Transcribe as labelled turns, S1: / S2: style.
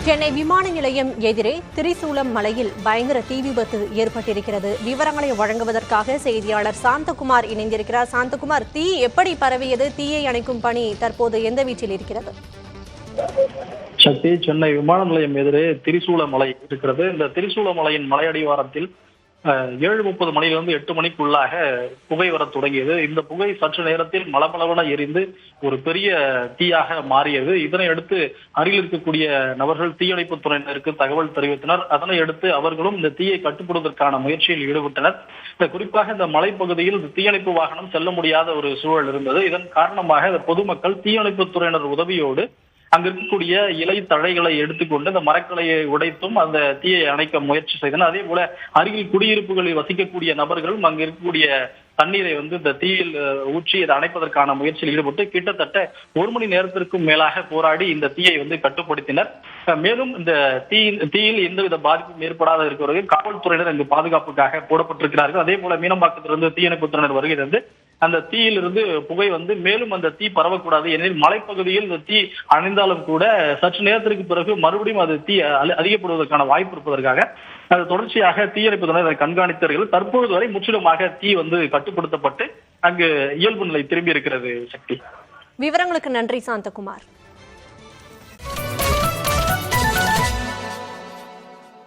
S1: சென்னை விமான நிலையம் எதிரே திரிசூலம் மலையில் பயங்கர தீ விபத்து ஏற்பட்டிருக்கிறது. விவரங்களை வழங்குவதற்காக செய்தியாளர் சாந்தகுமார் இணைந்திருக்கிறார். சாந்தகுமார், தீ எப்படி பரவியது? தீயை அணைக்கும் பணி தற்போது எந்த வீச்சில் இருக்கிறது?
S2: சக்தி, சென்னை விமான நிலையம் எதிரே திரிசூலமலை இருக்கிறது. இந்த திரிசூலமலையின் மலையடிவாரத்தில் 7:30 மணியிலிருந்து 8 மணிக்குள்ளாக புகை வர தொடங்கியது. இந்த புகை சற்று நேரத்தில் மளமளவென எரிந்து ஒரு பெரிய தீயாக மாறியது. இதனை அடுத்து அருகில் இருக்கக்கூடிய நபர்கள் தீயணைப்பு துறையினருக்கு தகவல் தெரிவித்தனர். அதனை அடுத்து அவர்களும் இந்த தீயை கட்டுப்படுவதற்கான முயற்சியில் ஈடுபட்டனர். குறிப்பாக இந்த மலைப்பகுதியில் தீயணைப்பு வாகனம் செல்ல முடியாத ஒரு சூழல் இருந்தது. இதன் காரணமாக பொதுமக்கள் தீயணைப்பு துறையினர் உதவியோடு அங்க இருக்கக்கூடிய இலை தழைகளை எடுத்துக்கொண்டு அந்த மரக்கலையை உடைத்தும் அந்த தீயை அணைக்க முயற்சி செய்தனர். அதே போல அருகில் குடியிருப்புகளில் வசிக்கக்கூடிய நபர்களும் அங்கு இருக்கக்கூடிய தண்ணீரை இந்த தீயில் ஊற்றி அதை அணைப்பதற்கான முயற்சியில் ஈடுபட்டு கிட்டத்தட்ட 1 மணி நேரத்திற்கும் மேலாக போராடி இந்த தீயை கட்டுப்படுத்தினர். மேலும் இந்த தீயில் எந்தவித பாதிப்பும் ஏற்படாத இருக்கிறவர்கள் காவல்துறையினர் அங்கு பாதுகாப்புக்காக போடப்பட்டிருக்கிறார்கள். அதே போல மீனம்பாக்கத்திலிருந்து தீயணைப்பு துறையினர் வருகை தந்து அந்த தீயிலிருந்து புகை மேலும் அந்த தீ பரவக்கூடாது. ஏனெனில் மலைப்பகுதியில் இந்த தீ அணைந்தாலும் கூட சற்று நேரத்திற்கு பிறகு மறுபடியும் அது தீ அதிகப்படுவதற்கான வாய்ப்பு இருப்பதற்காக அது தொடர்ச்சியாக தீயணைப்பு துறையினர் கண்காணித்தார்கள். தற்பொழுது வரை முற்றிலுமாக தீ கட்டுப்படுத்தப்பட்டு அங்கு இயல்பு நிலை திரும்பி இருக்கிறது. சக்தி,
S1: விவரங்களுக்கு நன்றி சாந்தகுமார்.